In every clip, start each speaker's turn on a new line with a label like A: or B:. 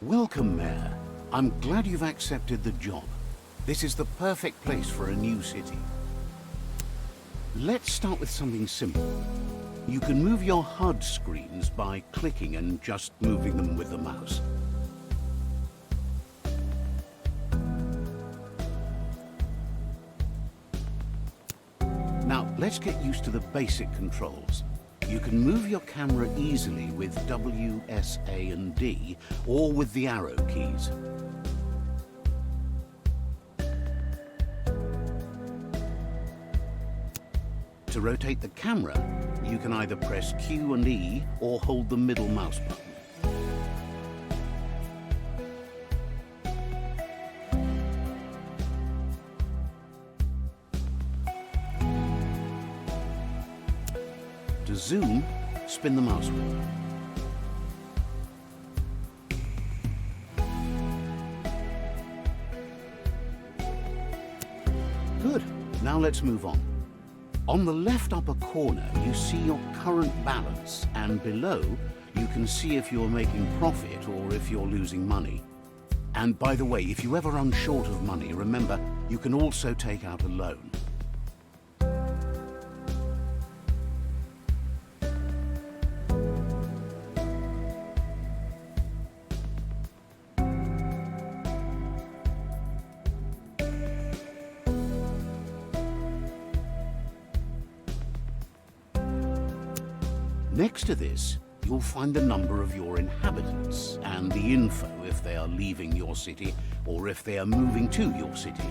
A: Welcome, Mayor. I'm glad you've accepted the job. This is the perfect place for a new city. Let's start with something simple. You can move your HUD screens by clicking and just moving them with the mouse. Now, let's get used to the basic controls. You can move your camera easily with W, S, A, and D, or with the arrow keys. To rotate the camera, you can either press Q and E or hold the middle mouse button. To zoom, spin the mouse wheel. Good. Now let's move on. On the left upper corner, you see your current balance, and below, you can see if you're making profit or if you're losing money. And by the way, if you ever run short of money, remember, you can also take out a loan. Next to this, you'll find the number of your inhabitants and the info if they are leaving your city or if they are moving to your city.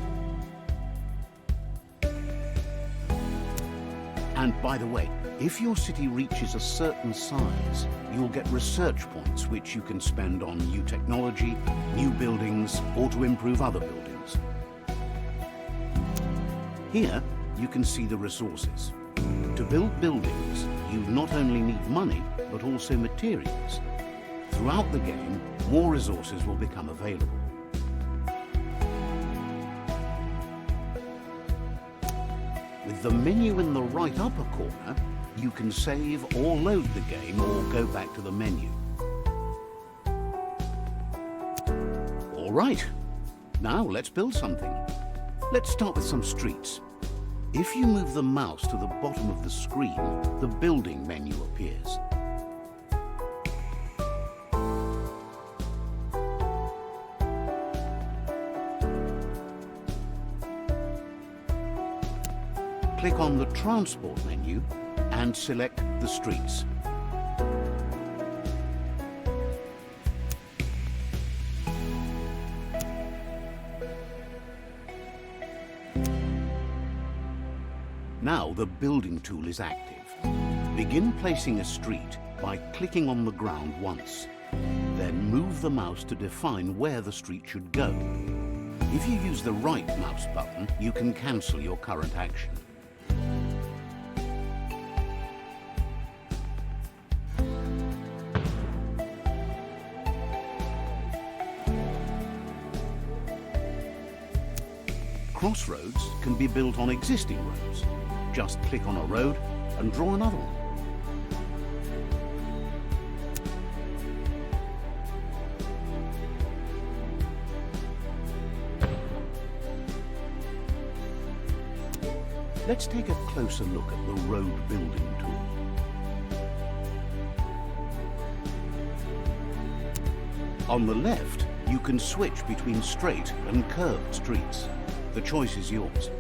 A: And by the way, if your city reaches a certain size, you'll get research points which you can spend on new technology, new buildings, or to improve other buildings. Here, you can see the resources. To build buildings, you not only need money, but also materials. Throughout the game, more resources will become available. With the menu in the right upper corner, you can save or load the game or go back to the menu. All right, now let's build something. Let's start with some streets. If you move the mouse to the bottom of the screen, the building menu appears. Click on the transport menu and select the streets. Now the building tool is active. Begin placing a street by clicking on the ground once. Then move the mouse to define where the street should go. If you use the right mouse button, you can cancel your current action. Crossroads can be built on existing roads. Just click on a road and draw another one. Let's take a closer look at the road building tool. On the left, you can switch between straight and curved streets. The choice is yours.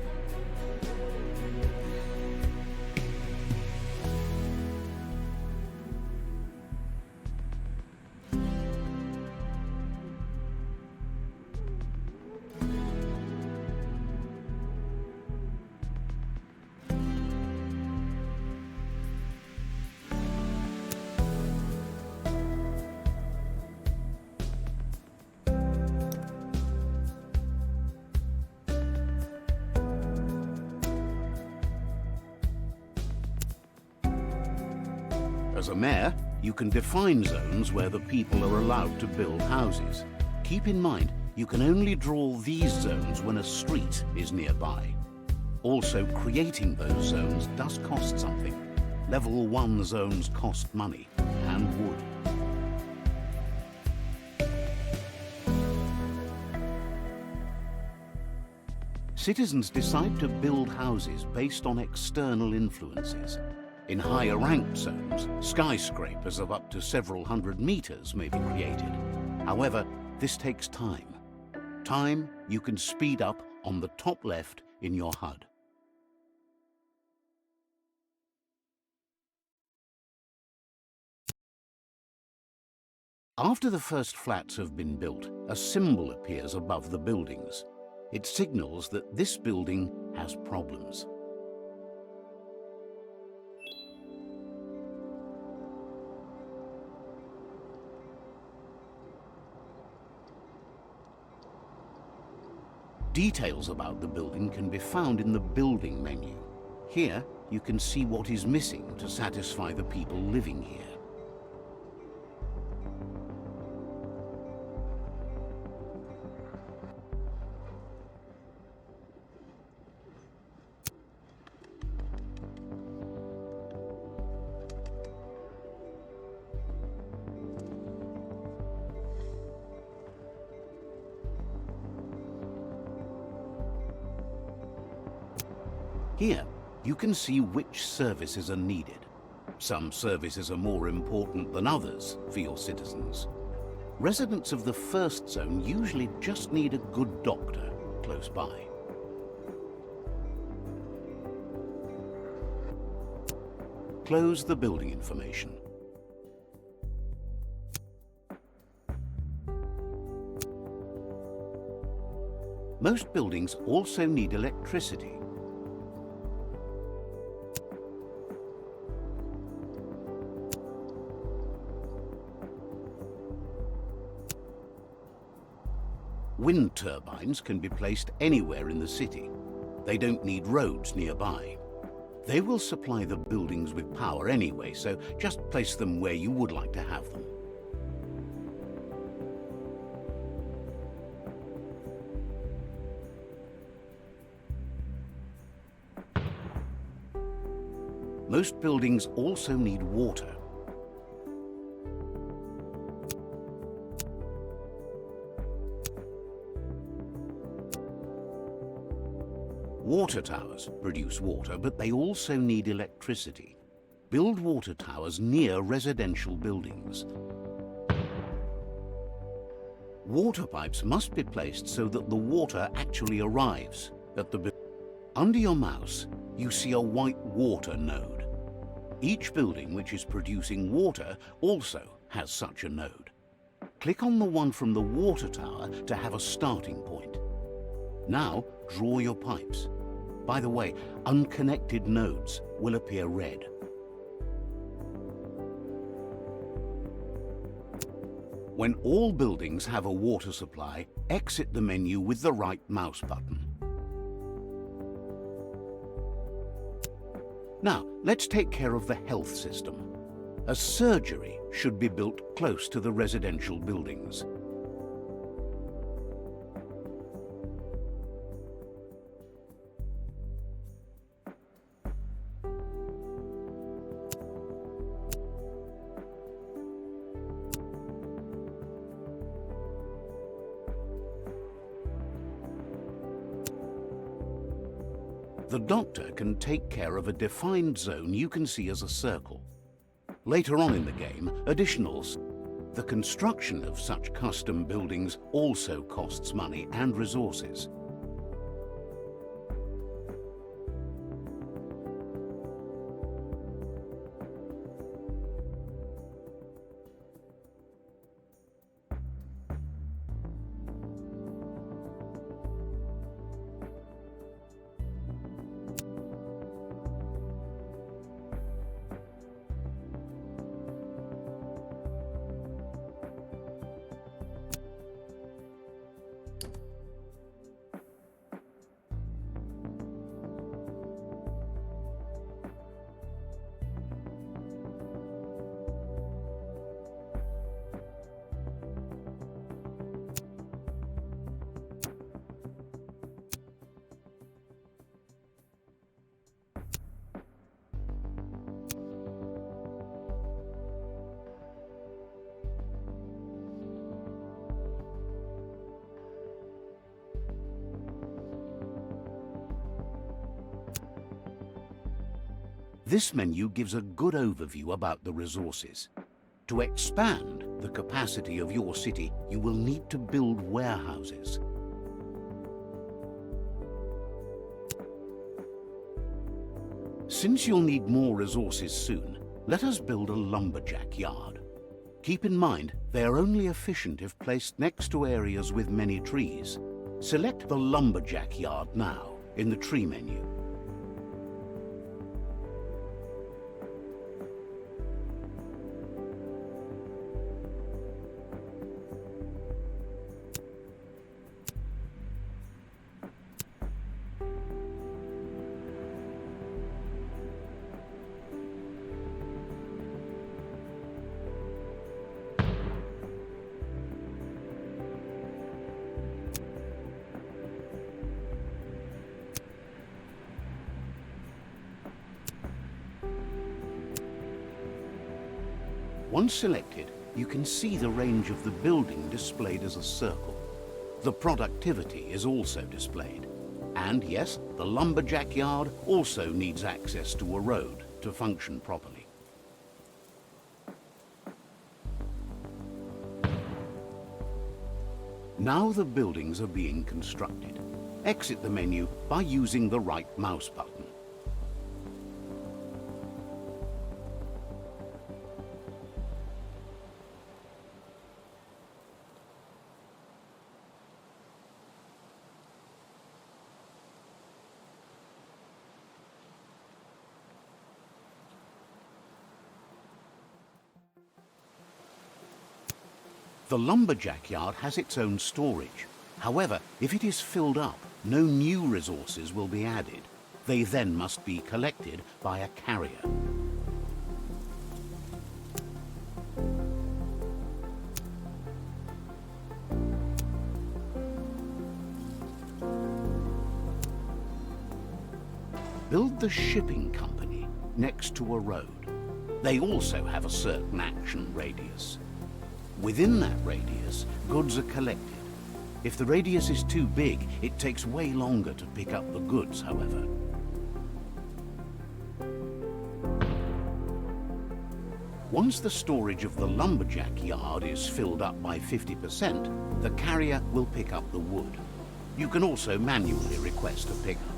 A: As a mayor, you can define zones where the people are allowed to build houses. Keep in mind, you can only draw these zones when a street is nearby. Also, creating those zones does cost something. Level 1 zones cost money and wood. Citizens decide to build houses based on external influences. In higher ranked zones, skyscrapers of up to several hundred meters may be created. However, this takes time. Time you can speed up on the top left in your HUD. After the first flats have been built, a symbol appears above the buildings. It signals that this building has problems. Details about the building can be found in the building menu. Here, you can see what is missing to satisfy the people living here. Here, you can see which services are needed. Some services are more important than others for your citizens. Residents of the first zone usually just need a good doctor close by. Close the building information. Most buildings also need electricity. Wind turbines can be placed anywhere in the city. They don't need roads nearby. They will supply the buildings with power anyway, so just place them where you would like to have them. Most buildings also need water. Water towers produce water, but they also need electricity. Build water towers near residential buildings. Water pipes must be placed so that the water actually arrives at the building. Under your mouse, you see a white water node. Each building which is producing water also has such a node. Click on the one from the water tower to have a starting point. Now, draw your pipes. By the way, unconnected nodes will appear red. When all buildings have a water supply, exit the menu with the right mouse button. Now, let's take care of the health system. A surgery should be built close to the residential buildings. The doctor can take care of a defined zone you can see as a circle. Later on in the game, additionals. The construction of such custom buildings also costs money and resources. This menu gives a good overview about the resources. To expand the capacity of your city, you will need to build warehouses. Since you'll need more resources soon, let us build a lumberjack yard. Keep in mind, they are only efficient if placed next to areas with many trees. Select the lumberjack yard now in the tree menu. Once selected, you can see the range of the building displayed as a circle. The productivity is also displayed. And yes, the lumberjack yard also needs access to a road to function properly. Now the buildings are being constructed. Exit the menu by using the right mouse button. The lumberjack yard has its own storage. However, if it is filled up, no new resources will be added. They then must be collected by a carrier. Build the shipping company next to a road. They also have a certain action radius. Within that radius, goods are collected. If the radius is too big, it takes way longer to pick up the goods, however. Once the storage of the lumberjack yard is filled up by 50%, the carrier will pick up the wood. You can also manually request a pickup.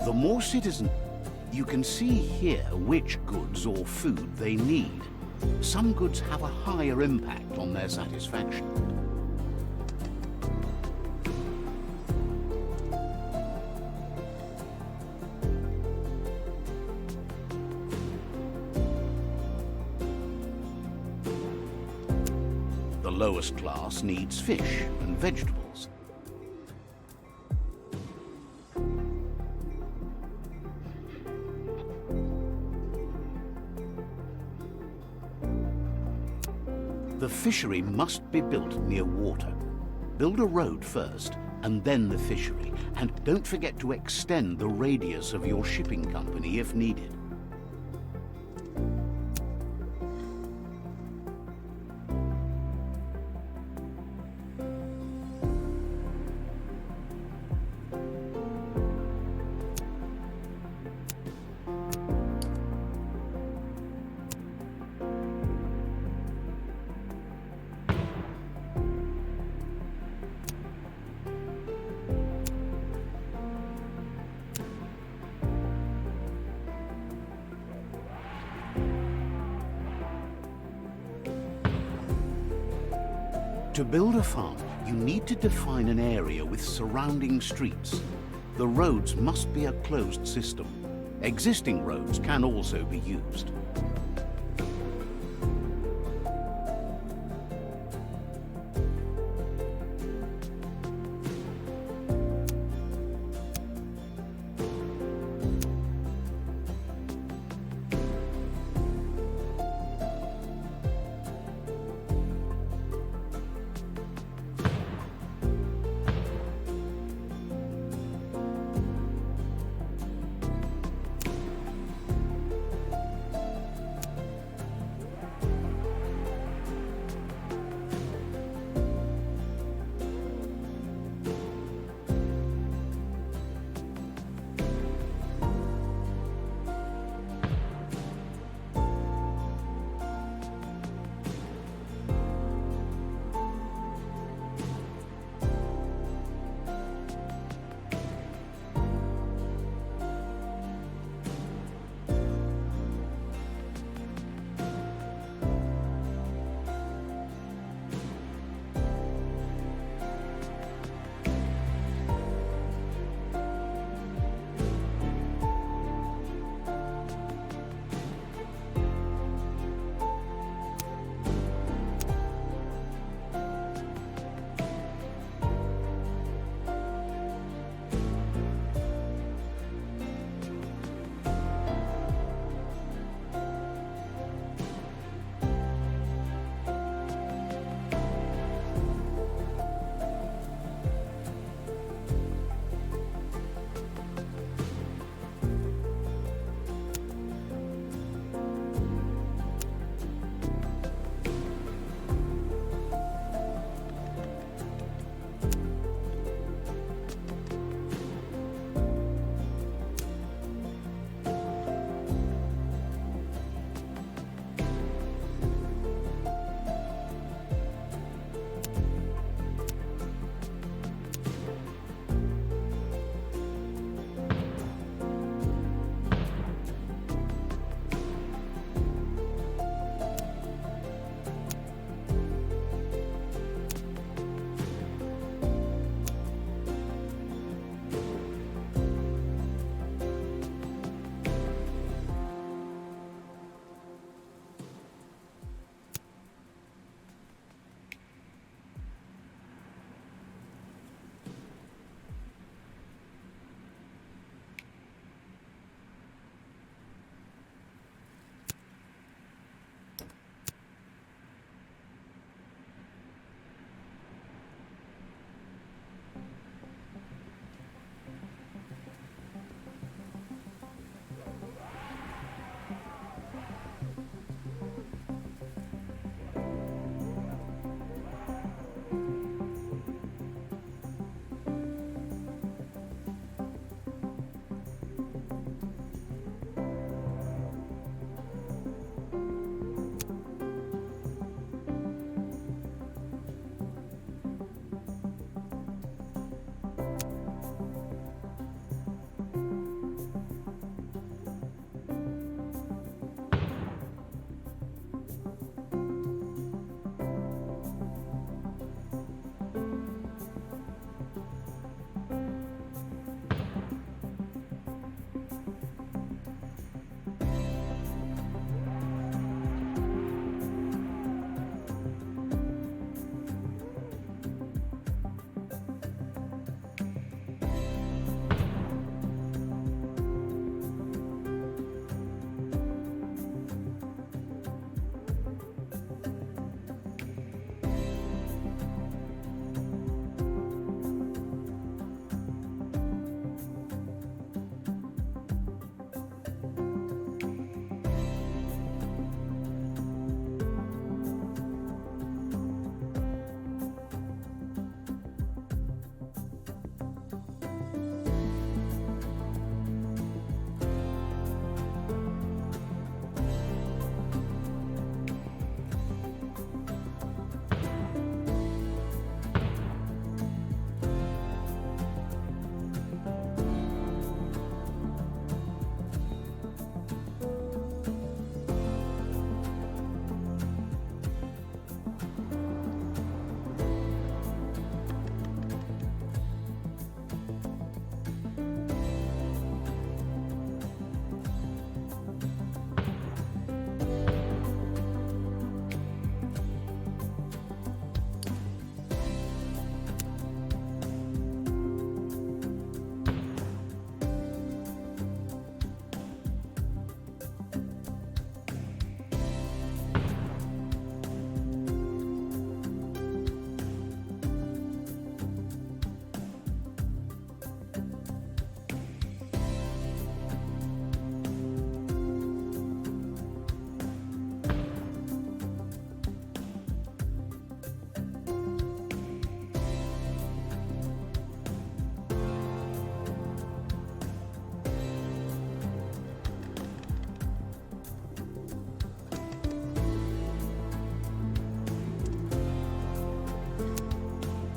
A: The more citizens, you can see here which goods or food they need. Some goods have a higher impact on their satisfaction. The lowest class needs fish and vegetables. The fishery must be built near water. Build a road first, and then the fishery. And don't forget to extend the radius of your shipping company if needed. To build a farm, you need to define an area with surrounding streets. The roads must be a closed system. Existing roads can also be used.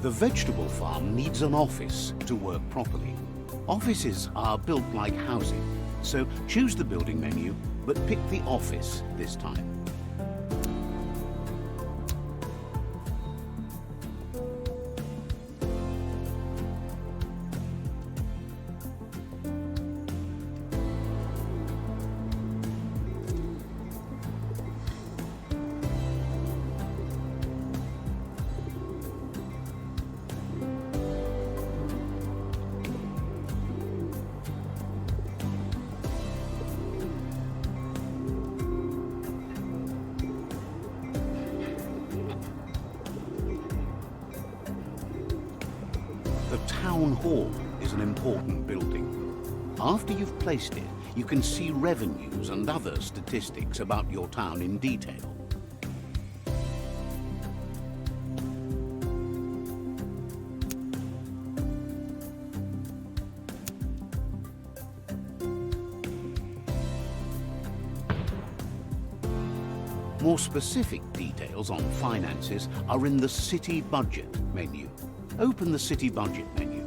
A: The vegetable farm needs an office to work properly. Offices are built like housing, so choose the building menu, but pick the office this time. The town hall is an important building. After you've placed it, you can see revenues and other statistics about your town in detail. More specific details on finances are in the City Budget menu. Open the City Budget menu.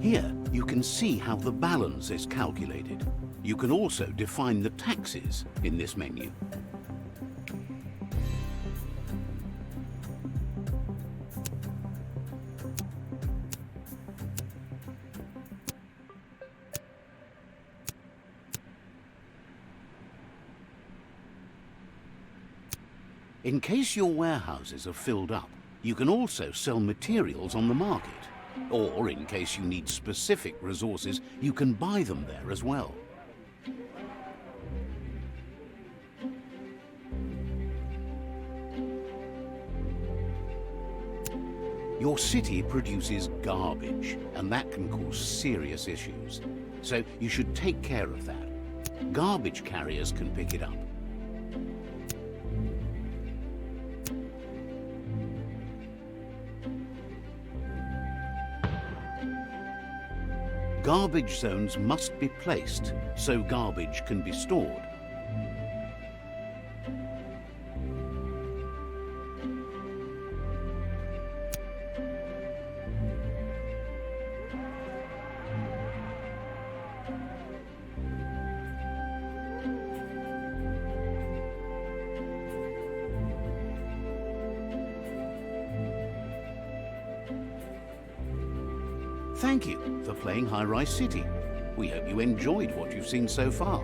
A: Here, you can see how the balance is calculated. You can also define the taxes in this menu. In case your warehouses are filled up, you can also sell materials on the market. Or, in case you need specific resources, you can buy them there as well. Your city produces garbage, and that can cause serious issues. So you should take care of that. Garbage carriers can pick it up. Garbage zones must be placed so garbage can be stored. Thank you for playing Highrise City. We hope you enjoyed what you've seen so far.